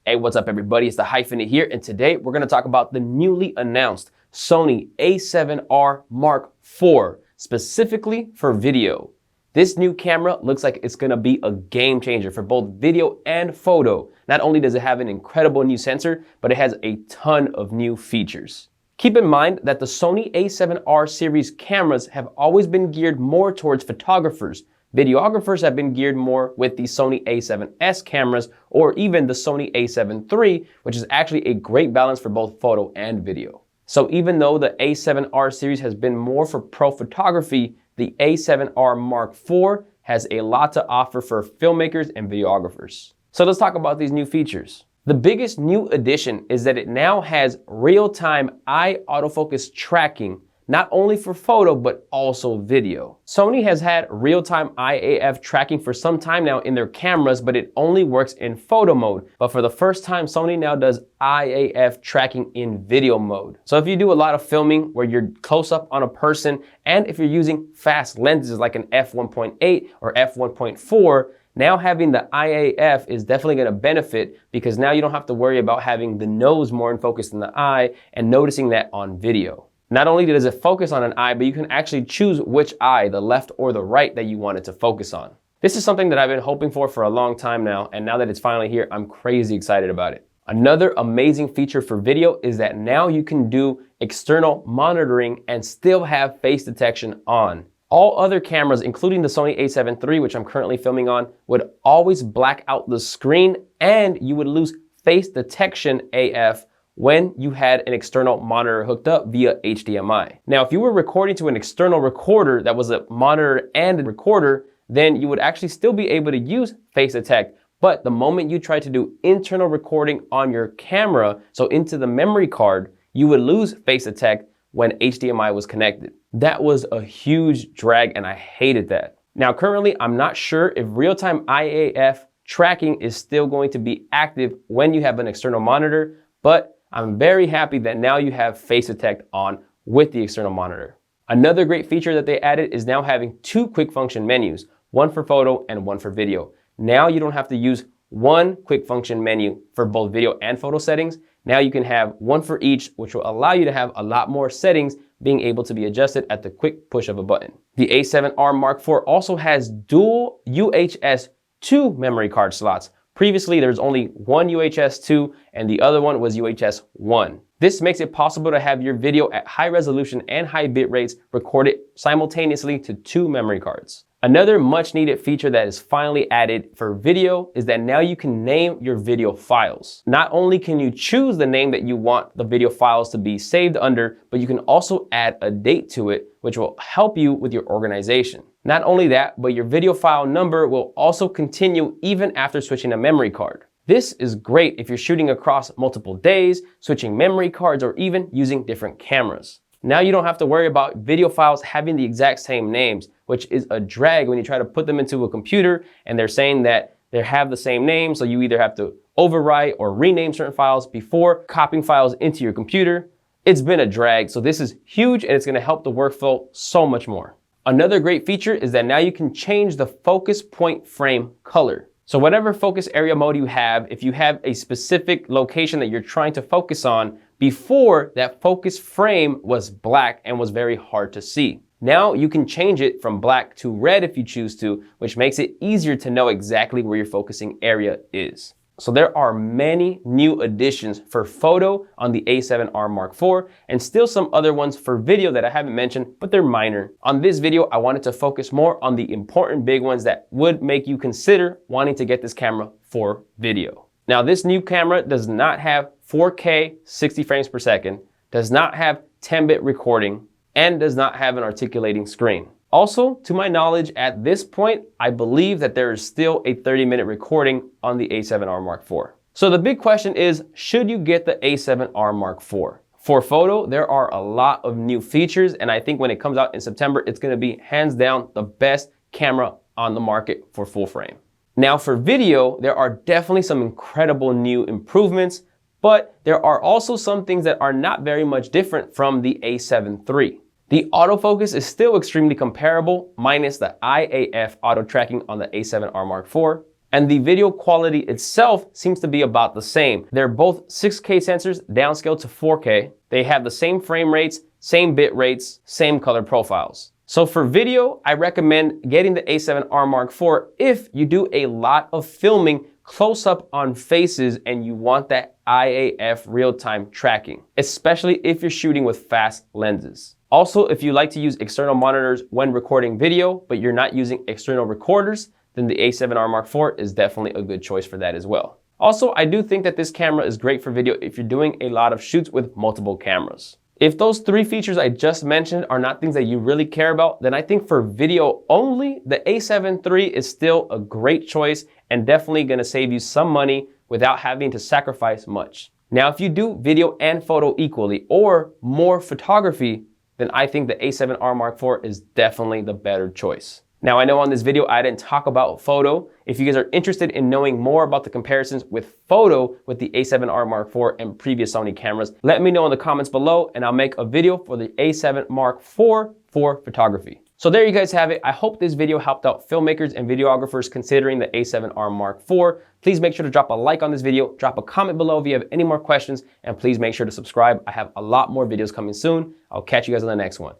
Hey, what's up everybody? It's TheHyphenate here, and today we're going to talk about the newly announced Sony A7R Mark IV, specifically for video. This new camera looks like it's going to be a game changer for both video and photo. Not only does it have an incredible new sensor, but it has a ton of new features. Keep in mind that the Sony A7R series cameras have always been geared more towards photographers. Videographers have been geared more with the Sony A7S cameras or even the Sony A7R, which is actually a great balance for both photo and video. So even though the A7R series has been more for pro photography, the A7R Mark IV has a lot to offer for filmmakers and videographers. So let's talk about these new features. The biggest new addition is that it now has real-time eye autofocus tracking, not only for photo, but also video. Sony has had real-time IAF tracking for some time now in their cameras, but it only works in photo mode. But for the first time, Sony now does IAF tracking in video mode. So if you do a lot of filming where you're close up on a person, and if you're using fast lenses like an f1.8 or f1.4, now having the IAF is definitely going to benefit because now you don't have to worry about having the nose more in focus than the eye and noticing that on video. Not only does it focus on an eye, but you can actually choose which eye, the left or the right, that you want it to focus on. This is something that I've been hoping for a long time now, and now that it's finally here, I'm crazy excited about it. Another amazing feature for video is that now you can do external monitoring and still have face detection on. All other cameras, including the Sony A7R, which I'm currently filming on, would always black out the screen and you would lose face detection AF when you had an external monitor hooked up via HDMI. Now, if you were recording to an external recorder that was a monitor and a recorder, then you would actually still be able to use face detect. But the moment you try to do internal recording on your camera, so into the memory card, you would lose face detect when HDMI was connected. That was a huge drag and I hated that. Now, currently, I'm not sure if real-time IAF tracking is still going to be active when you have an external monitor, but I'm very happy that now you have face detect on with the external monitor. Another great feature that they added is now having two quick function menus, one for photo and one for video. Now you don't have to use one quick function menu for both video and photo settings. Now you can have one for each, which will allow you to have a lot more settings being able to be adjusted at the quick push of a button. The A7R Mark IV also has dual UHS 2 memory card slots. Previously, there's only one UHS 2 and the other one was UHS 1. This makes it possible to have your video at high resolution and high bit rates recorded simultaneously to two memory cards. Another much needed feature that is finally added for video is that now you can name your video files. Not only can you choose the name that you want the video files to be saved under, but you can also add a date to it, which will help you with your organization. Not only that, but your video file number will also continue even after switching a memory card. This is great if you're shooting across multiple days, switching memory cards, or even using different cameras. Now you don't have to worry about video files having the exact same names, which is a drag when you try to put them into a computer and they're saying that they have the same name, so you either have to overwrite or rename certain files before copying files into your computer. It's been a drag, so this is huge and it's going to help the workflow so much more. Another great feature is that now you can change the focus point frame color. So whatever focus area mode you have, if you have a specific location that you're trying to focus on, before that focus frame was black and was very hard to see. Now you can change it from black to red if you choose to, which makes it easier to know exactly where your focusing area is. So there are many new additions for photo on the A7R Mark IV and still some other ones for video that I haven't mentioned, but they're minor. On this video, I wanted to focus more on the important big ones that would make you consider wanting to get this camera for video. Now, this new camera does not have 4K 60 frames per second, does not have 10-bit recording, and does not have an articulating screen. Also, to my knowledge, at this point, I believe that there is still a 30-minute recording on the A7R Mark IV. So the big question is, should you get the A7R Mark IV? For photo, there are a lot of new features, and I think when it comes out in September, it's gonna be hands down the best camera on the market for full frame. Now for video, there are definitely some incredible new improvements, but there are also some things that are not very much different from the A7R. The autofocus is still extremely comparable, minus the IAF auto tracking on the A7R Mark IV. And the video quality itself seems to be about the same. They're both 6K sensors downscaled to 4K. They have the same frame rates, same bit rates, same color profiles. So for video, I recommend getting the A7R Mark IV if you do a lot of filming close up on faces and you want that IAF real-time tracking, especially if you're shooting with fast lenses. Also, if you like to use external monitors when recording video, but you're not using external recorders, then the A7R Mark IV is definitely a good choice for that as well. Also, I do think that this camera is great for video if you're doing a lot of shoots with multiple cameras. If those three features I just mentioned are not things that you really care about, then I think for video only, the A7 III is still a great choice and definitely gonna save you some money without having to sacrifice much. Now, if you do video and photo equally or more photography, then I think the A7R Mark IV is definitely the better choice. Now, I know on this video I didn't talk about photo. If you guys are interested in knowing more about the comparisons with photo with the A7R Mark IV and previous Sony cameras, let me know in the comments below and I'll make a video for the A7 Mark IV for photography. So there you guys have it. I hope this video helped out filmmakers and videographers considering the A7R Mark IV. Please make sure to drop a like on this video, drop a comment below if you have any more questions, and please make sure to subscribe. I have a lot more videos coming soon. I'll catch you guys on the next one.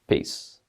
Peace.